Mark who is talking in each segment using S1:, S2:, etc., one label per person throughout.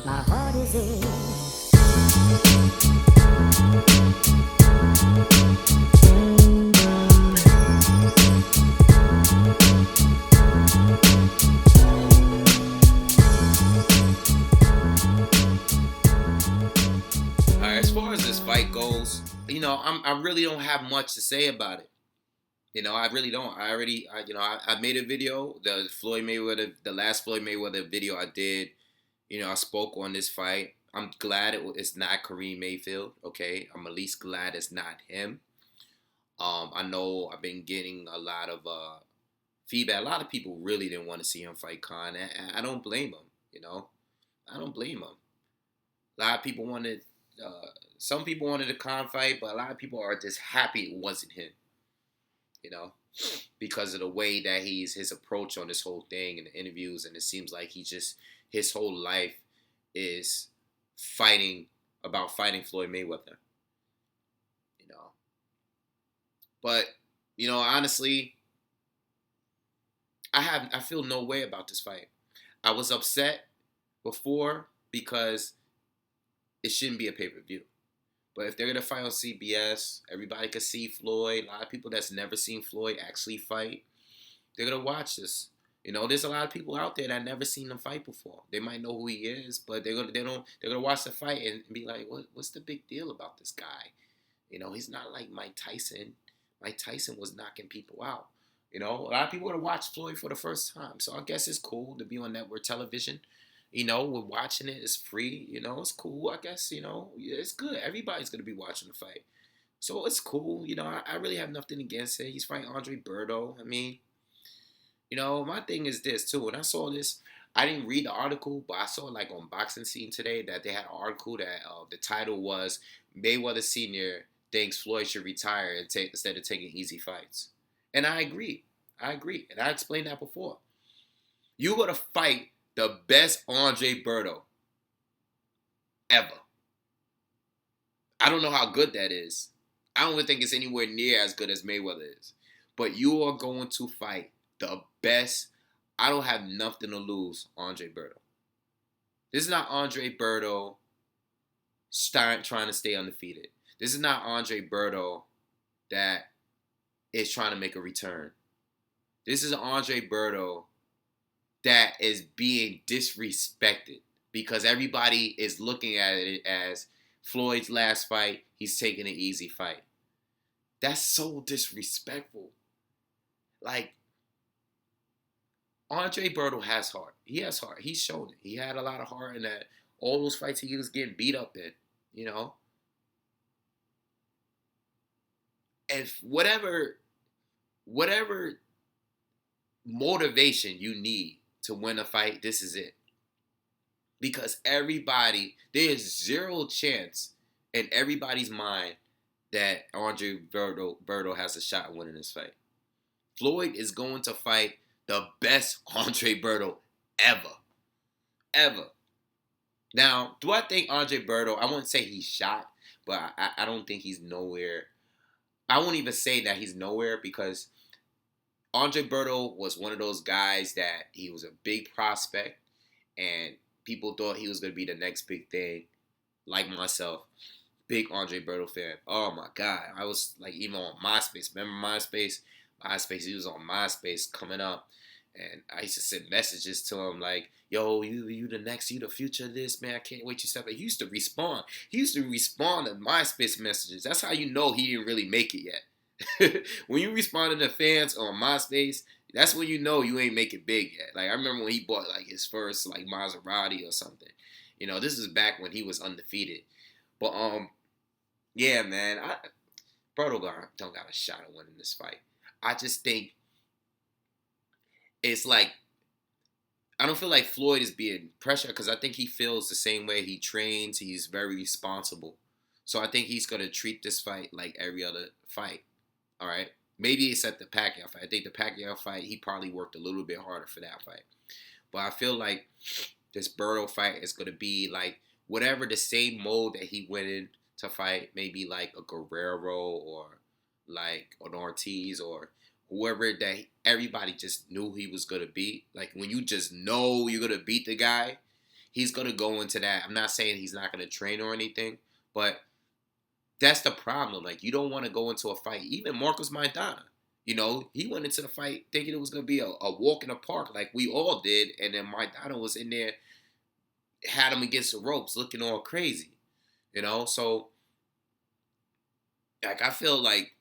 S1: My heart is in.
S2: As far as this fight goes, I really don't have much to say about it. I really don't. I made a video, the last Floyd Mayweather video I did. I spoke on this fight. I'm glad it's not Kareem Mayfield. Okay, I'm at least glad it's not him. I know I've been getting a lot of feedback. A lot of people really didn't want to see him fight Khan, and I don't blame them. I don't blame them. A lot of people wanted, some people wanted a Khan fight, but a lot of people are just happy it wasn't him. You know, because of the way that his approach on this whole thing and the interviews, and it seems like his whole life is fighting Floyd Mayweather. You know, but honestly, I feel no way about this fight. I was upset before because it shouldn't be a pay-per-view. But if they're going to fight on CBS, everybody can see Floyd. A lot of people that's never seen Floyd actually fight, they're going to watch this. There's a lot of people out there that never seen him fight before. They might know who he is, but they're gonna watch the fight and be like, what's the big deal about this guy? He's not like Mike Tyson. Mike Tyson was knocking people out. A lot of people are going to watch Floyd for the first time. So I guess it's cool to be on network television. We're watching it. It's free. It's cool. I guess, it's good. Everybody's going to be watching the fight. So it's cool. I really have nothing against it. He's fighting Andre Berto. I mean, my thing is this, too. When I saw this, I didn't read the article, but I saw like on Boxing Scene today that they had an article that the title was Mayweather Sr. thinks Floyd should retire and instead of taking easy fights. And I agree. And I explained that before. You're going to fight the best Andre Berto ever. I don't know how good that is. I don't even think it's anywhere near as good as Mayweather is. But you are going to fight the best. I don't have nothing to lose, Andre Berto. This is not Andre Berto trying to stay undefeated. This is not Andre Berto that is trying to make a return. This is Andre Berto that is being disrespected because everybody is looking at it as Floyd's last fight, he's taking an easy fight. That's so disrespectful. Like, Andre Berto has heart. He has heart. He's shown it. He had a lot of heart in that. All those fights he was getting beat up in, And whatever motivation you need to win a fight, this is it. Because there's zero chance in everybody's mind that Andre Berto has a shot at winning this fight. Floyd is going to fight the best Andre Berto ever. Ever. Now, do I think Andre Berto, I wouldn't say he's shot, but I don't think he's nowhere. I won't even say that he's nowhere because Andre Berto was one of those guys that he was a big prospect and people thought he was going to be the next big thing, like myself. Big Andre Berto fan. Oh my God. I was like even on MySpace. Remember MySpace? He was on MySpace coming up. And I used to send messages to him like, yo, you the next, you the future of this, man. I can't wait you step up. He used to respond. He used to respond to MySpace messages. That's how you know he didn't really make it yet. When you respond to the fans on MySpace, that's when you know you ain't make it big yet. Like I remember when he bought like his first like Maserati or something. This is back when he was undefeated. But yeah, man, Berto don't got a shot at winning this fight. I just think it's like I don't feel like Floyd is being pressured because I think he feels the same way. He trains. He's very responsible. So I think he's going to treat this fight like every other fight. All right? Maybe except the Pacquiao fight. I think the Pacquiao fight, he probably worked a little bit harder for that fight. But I feel like this Berto fight is going to be like whatever the same mode that he went in to fight, maybe like a Guerrero or like an Ortiz or whoever that everybody just knew he was going to beat. Like when you just know you're going to beat the guy, he's going to go into that. I'm not saying he's not going to train or anything, but that's the problem. Like, you don't want to go into a fight. Even Marcos Maidana, he went into the fight thinking it was going to be a walk in the park like we all did, and then Maidana was in there, had him against the ropes looking all crazy, So, like, I feel like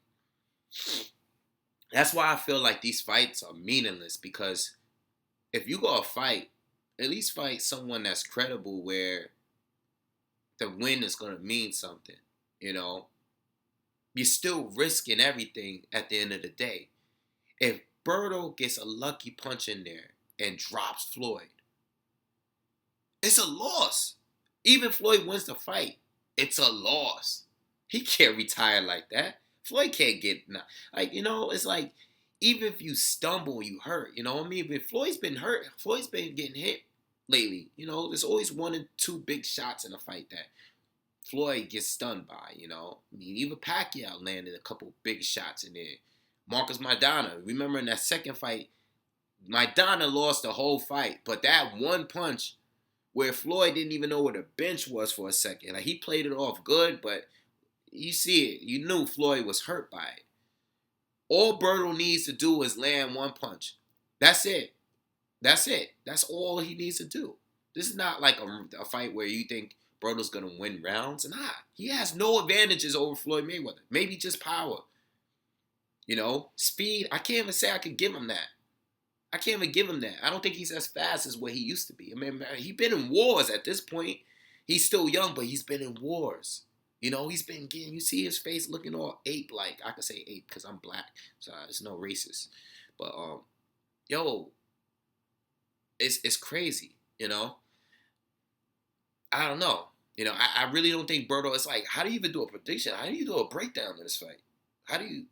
S2: that's why I feel like these fights are meaningless, because if you go a fight, at least fight someone that's credible where the win is going to mean something, You're still risking everything at the end of the day. If Berto gets a lucky punch in there and drops Floyd, it's a loss. Even Floyd wins the fight, it's a loss. He can't retire like that. Floyd can't get, it's like, even if you stumble, you hurt, what I mean? But Floyd's been hurt. Floyd's been getting hit lately. There's always 1 or 2 big shots in a fight that Floyd gets stunned by, I mean, even Pacquiao landed a couple big shots in there. Marcos Maidana, remember in that second fight, Maidana lost the whole fight, but that one punch where Floyd didn't even know where the bench was for a second. Like, he played it off good, but you see it. You knew Floyd was hurt by it. All Berto needs to do is land one punch. That's it. That's it. That's all he needs to do. This is not like a fight where you think Berto's going to win rounds. Nah, he has no advantages over Floyd Mayweather. Maybe just power. Speed. I can't even say I could give him that. I can't even give him that. I don't think he's as fast as what he used to be. I mean, he's been in wars at this point. He's still young, but he's been in wars. He's been getting, you see his face looking all ape-like. I could say ape because I'm black, so it's no racist. But, it's crazy, I don't know. I really don't think Berto, it's like, how do you even do a prediction? How do you do a breakdown of this fight? How do you...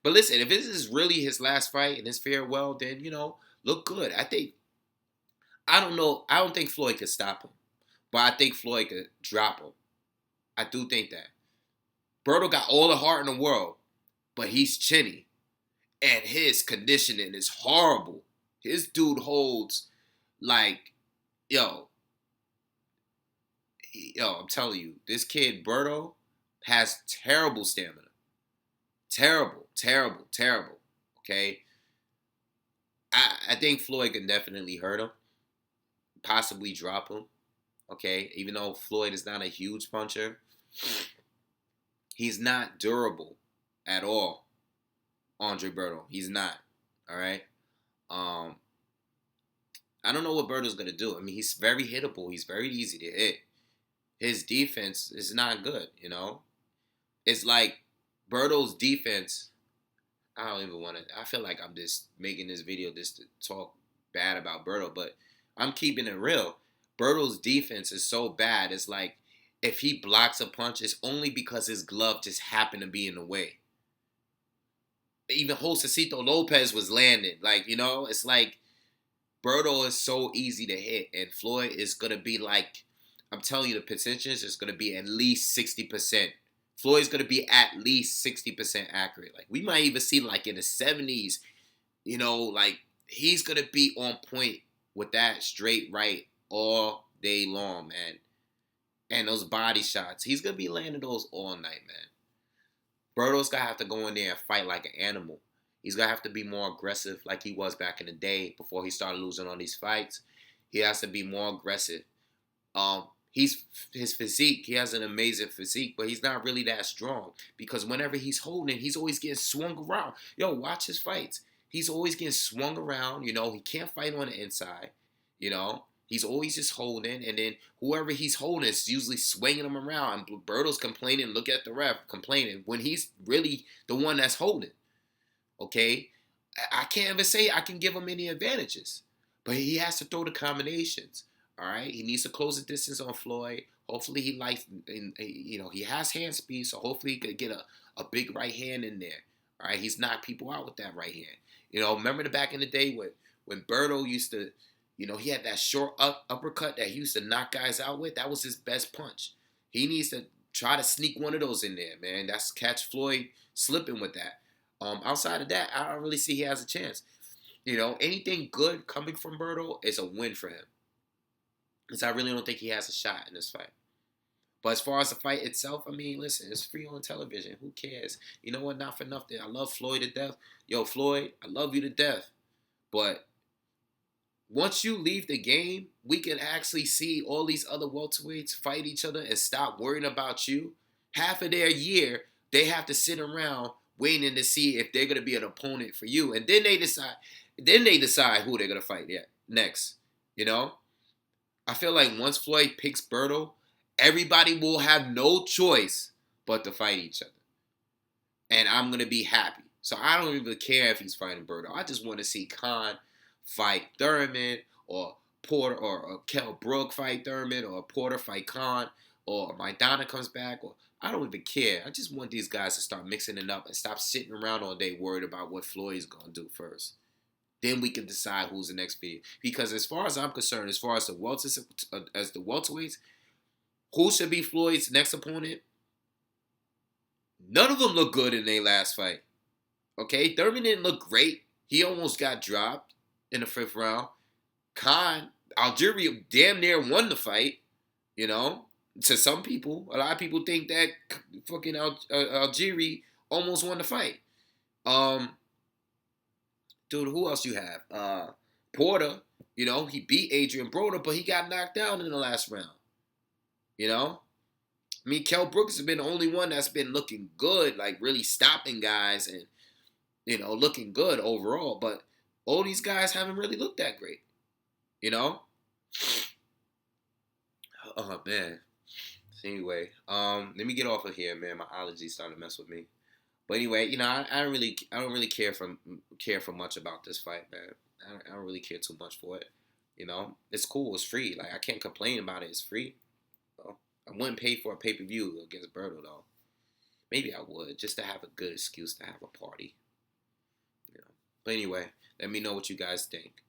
S2: But listen, if this is really his last fight and his farewell, then, look good. I don't know. I don't think Floyd could stop him. But I think Floyd could drop him. I do think that. Berto got all the heart in the world, but he's chinny. And his conditioning is horrible. His dude holds like, I'm telling you, this kid Berto has terrible stamina. Terrible, terrible, terrible. Okay? I think Floyd can definitely hurt him. Possibly drop him. Okay? Even though Floyd is not a huge puncher, he's not durable at all. Andre Berto. He's not. Alright? I don't know what Berto's going to do. I mean, he's very hittable. He's very easy to hit. His defense is not good, It's like Berto's defense, I don't even want to, I feel like I'm just making this video just to talk bad about Berto, but I'm keeping it real. Berto's defense is so bad, it's like, if he blocks a punch, it's only because his glove just happened to be in the way. Even Josecito Lopez was landing. Like, it's like, Berto is so easy to hit, and Floyd is going to be like, I'm telling you, the percentages is going to be at least 60%. Floyd's going to be at least 60% accurate. Like, we might even see, like, in the 70s, like, he's going to be on point with that straight right all day long, man. And those body shots, he's going to be landing those all night, man. Berto's going to have to go in there and fight like an animal. He's going to have to be more aggressive like he was back in the day before he started losing all these fights. He has to be more aggressive. His physique, he has an amazing physique, but he's not really that strong because whenever he's holding, he's always getting swung around. Yo, watch his fights. He's always getting swung around. He can't fight on the inside. He's always just holding, and then whoever he's holding is usually swinging him around. And Berto's complaining, look at the ref, complaining, when he's really the one that's holding. Okay? I can't even say I can give him any advantages, but he has to throw the combinations. All right, he needs to close the distance on Floyd. Hopefully, he has hand speed, so hopefully he could get a big right hand in there. All right, he's knocked people out with that right hand. Remember the back in the day when Berto used to, he had that short uppercut that he used to knock guys out with. That was his best punch. He needs to try to sneak one of those in there, man. That's catch Floyd slipping with that. Outside of that, I don't really see he has a chance. anything good coming from Berto is a win for him. Because I really don't think he has a shot in this fight. But as far as the fight itself, I mean, listen, it's free on television. Who cares? You know what? Not for nothing. I love Floyd to death. Yo, Floyd, I love you to death. But once you leave the game, we can actually see all these other welterweights fight each other and stop worrying about you. Half of their year, they have to sit around waiting to see if they're gonna be an opponent for you, and then they decide. Then they decide who they're gonna fight next. I feel like once Floyd picks Berto, everybody will have no choice but to fight each other, and I'm gonna be happy. So I don't even care if he's fighting Berto. I just want to see Khan fight Thurman, or Porter, or Kell Brook fight Thurman, or Porter fight Khan, or Maidana comes back, or I don't even care. I just want these guys to start mixing it up and stop sitting around all day worried about what Floyd's gonna do first. Then we can decide who's the next fight. Because as far as I'm concerned, as far as the welterweights, who should be Floyd's next opponent? None of them look good in their last fight. Okay, Thurman didn't look great. He almost got dropped in the 5th round. Khan, Algeria damn near won the fight. To some people, a lot of people think that fucking Algeria almost won the fight. Dude, who else you have? Porter, he beat Adrian Broner, but he got knocked down in the last round. I mean, Kell Brooks has been the only one that's been looking good, like really stopping guys and, looking good overall. But all these guys haven't really looked that great. Oh, man. So anyway, let me get off of here, man. My allergies starting to mess with me. But anyway, I don't really care for much about this fight, man. I don't really care too much for it. It's cool. It's free. Like, I can't complain about it. It's free. I wouldn't pay for a pay-per-view against Berto, though. Maybe I would, just to have a good excuse to have a party. But anyway, let me know what you guys think.